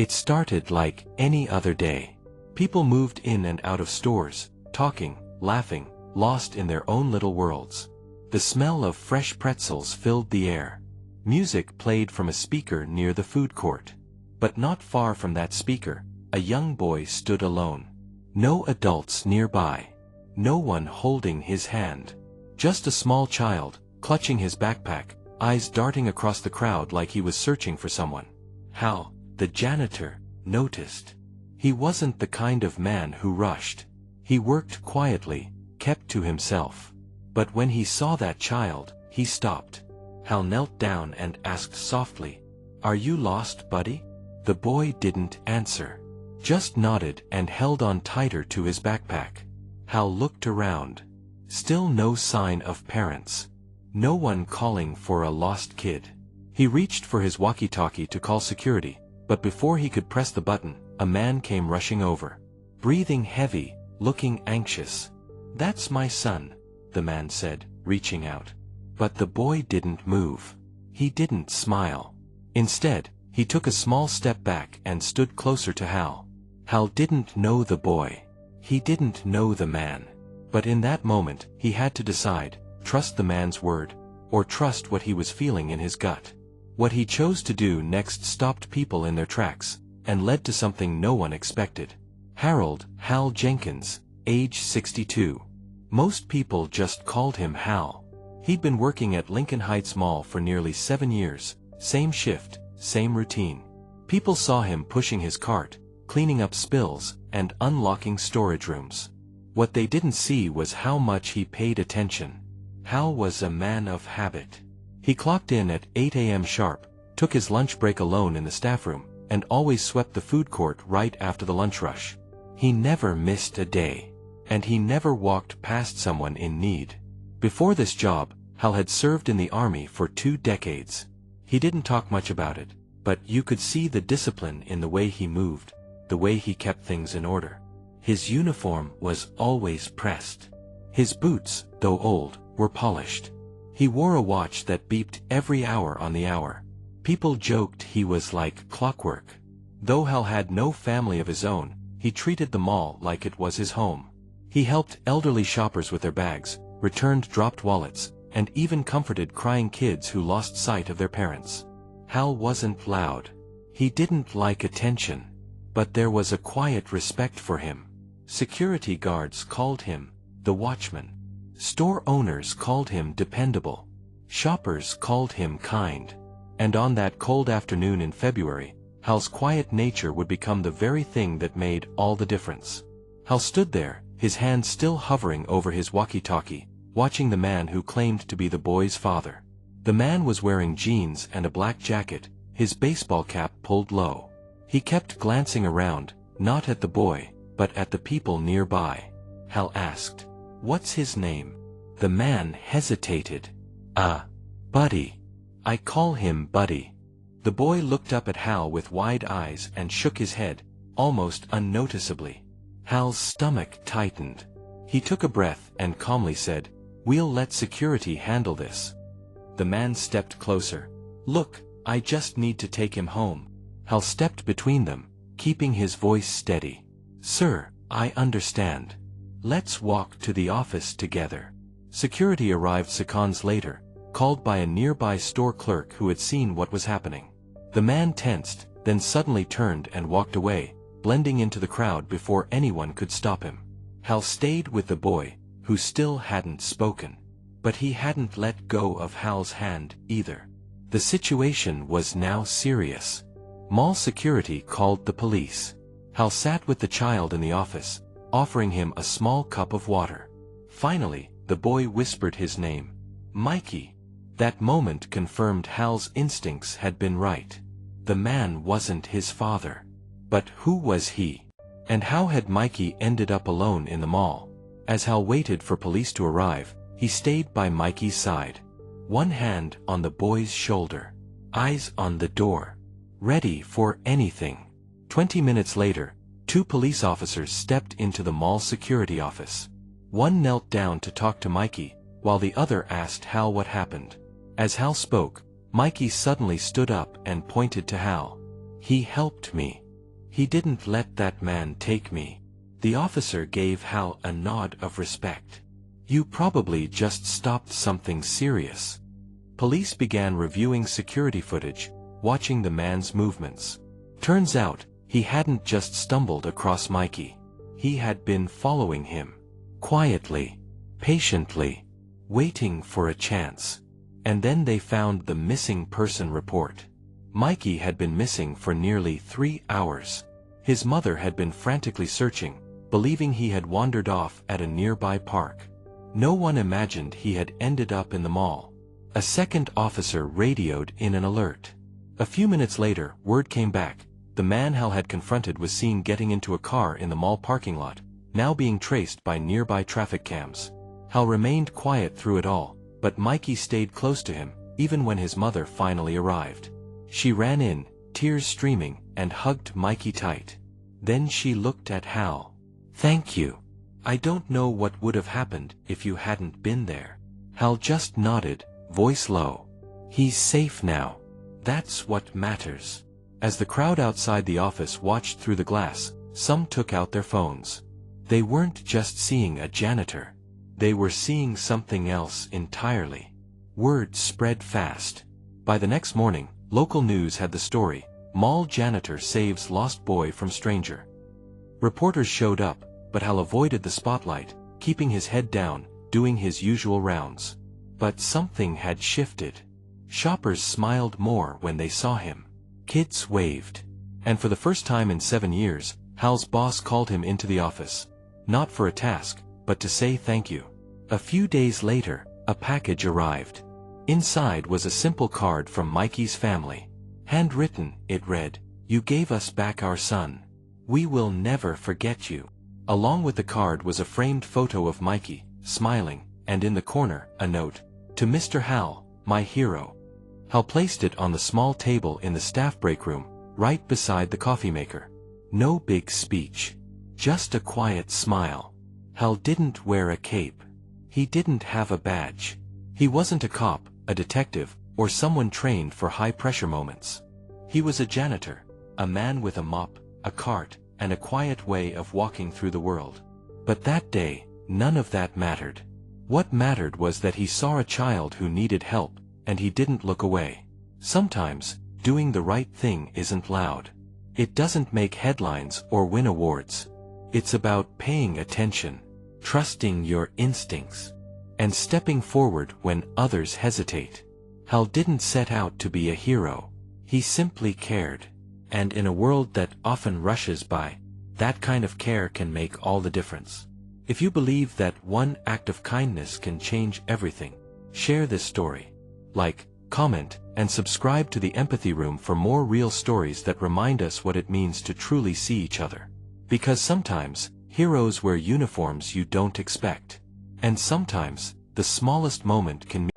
It started like any other day. People moved in and out of stores, talking, laughing, lost in their own little worlds. The smell of fresh pretzels filled the air. Music played from a speaker near the food court. But not far from that speaker, a young boy stood alone. No adults nearby. No one holding his hand. Just a small child, clutching his backpack, eyes darting across the crowd like he was searching for someone. Hal, the janitor, noticed. He wasn't the kind of man who rushed. He worked quietly, kept to himself. But when he saw that child, he stopped. Hal knelt down and asked softly, "Are you lost, buddy?" The boy didn't answer. Just nodded and held on tighter to his backpack. Hal looked around. Still no sign of parents. No one calling for a lost kid. He reached for his walkie-talkie to call security, but before he could press the button, a man came rushing over. Breathing heavy, looking anxious. "That's my son," the man said, reaching out. But the boy didn't move. He didn't smile. Instead, he took a small step back and stood closer to Hal. Hal didn't know the boy. He didn't know the man. But in that moment, he had to decide, trust the man's word, or trust what he was feeling in his gut. What he chose to do next stopped people in their tracks, and led to something no one expected. Harold Hal Jenkins, age 62. Most people just called him Hal. He'd been working at Lincoln Heights Mall for nearly 7 years, same shift, same routine. People saw him pushing his cart, cleaning up spills, and unlocking storage rooms. What they didn't see was how much he paid attention. Hal was a man of habit. He clocked in at 8 a.m. sharp, took his lunch break alone in the staff room, and always swept the food court right after the lunch rush. He never missed a day. And he never walked past someone in need. Before this job, Hal had served in the army for 2 decades. He didn't talk much about it, but you could see the discipline in the way he moved, the way he kept things in order. His uniform was always pressed. His boots, though old, were polished. He wore a watch that beeped every hour on the hour. People joked he was like clockwork. Though Hal had no family of his own, he treated the mall like it was his home. He helped elderly shoppers with their bags, returned dropped wallets, and even comforted crying kids who lost sight of their parents. Hal wasn't loud. He didn't like attention. But there was a quiet respect for him. Security guards called him the watchman. Store owners called him dependable. Shoppers called him kind. And on that cold afternoon in February, Hal's quiet nature would become the very thing that made all the difference. Hal stood there, his hand still hovering over his walkie-talkie, watching the man who claimed to be the boy's father. The man was wearing jeans and a black jacket, his baseball cap pulled low. He kept glancing around, not at the boy, but at the people nearby. Hal asked, "What's his name?" The man hesitated. Buddy. I call him Buddy." The boy looked up at Hal with wide eyes and shook his head, almost unnoticeably. Hal's stomach tightened. He took a breath and calmly said, "We'll let security handle this." The man stepped closer. "Look, I just need to take him home." Hal stepped between them, keeping his voice steady. "Sir, I understand. Let's walk to the office together." Security arrived seconds later, called by a nearby store clerk who had seen what was happening. The man tensed, then suddenly turned and walked away, blending into the crowd before anyone could stop him. Hal stayed with the boy, who still hadn't spoken. But he hadn't let go of Hal's hand, either. The situation was now serious. Mall security called the police. Hal sat with the child in the office, offering him a small cup of water. Finally, the boy whispered his name. Mikey. That moment confirmed Hal's instincts had been right. The man wasn't his father. But who was he? And how had Mikey ended up alone in the mall? As Hal waited for police to arrive, he stayed by Mikey's side. One hand on the boy's shoulder. Eyes on the door. Ready for anything. 20 minutes later, 2 police officers stepped into the mall security office. One knelt down to talk to Mikey, while the other asked Hal what happened. As Hal spoke, Mikey suddenly stood up and pointed to Hal. "He helped me. He didn't let that man take me. The officer gave Hal a nod of respect. You probably just stopped something serious. Police began reviewing security footage, watching the man's movements. Turns out, he hadn't just stumbled across Mikey. He had been following him. Quietly, patiently, waiting for a chance. And then they found the missing person report. Mikey had been missing for nearly 3 hours. His mother had been frantically searching, believing he had wandered off at a nearby park. No one imagined he had ended up in the mall. A second officer radioed in an alert. A few minutes later, word came back. The man Hal had confronted was seen getting into a car in the mall parking lot, now being traced by nearby traffic cams. Hal remained quiet through it all, but Mikey stayed close to him, even when his mother finally arrived. She ran in, tears streaming, and hugged Mikey tight. Then she looked at Hal. "Thank you. I don't know what would have happened if you hadn't been there." Hal just nodded, voice low. "He's safe now. That's what matters." As the crowd outside the office watched through the glass, some took out their phones. They weren't just seeing a janitor. They were seeing something else entirely. Word spread fast. By the next morning, local news had the story, "Mall Janitor Saves Lost Boy from Stranger." Reporters showed up, but Hal avoided the spotlight, keeping his head down, doing his usual rounds. But something had shifted. Shoppers smiled more when they saw him. Kids waved. And for the first time in 7 years, Hal's boss called him into the office. Not for a task, but to say thank you. A few days later, a package arrived. Inside was a simple card from Mikey's family. Handwritten, it read, "You gave us back our son. We will never forget you." Along with the card was a framed photo of Mikey, smiling, and in the corner, a note, "To Mr. Hal, my hero." Hal placed it on the small table in the staff break room, right beside the coffee maker. No big speech. Just a quiet smile. Hal didn't wear a cape. He didn't have a badge. He wasn't a cop, a detective, or someone trained for high-pressure moments. He was a janitor, a man with a mop, a cart, and a quiet way of walking through the world. But that day, none of that mattered. What mattered was that he saw a child who needed help, and he didn't look away. Sometimes, doing the right thing isn't loud. It doesn't make headlines or win awards. It's about paying attention, trusting your instincts, and stepping forward when others hesitate. Hal didn't set out to be a hero. He simply cared. And in a world that often rushes by, that kind of care can make all the difference. If you believe that one act of kindness can change everything, share this story. Like, comment, and subscribe to the Empathy Room for more real stories that remind us what it means to truly see each other. Because sometimes, heroes wear uniforms you don't expect. And sometimes, the smallest moment can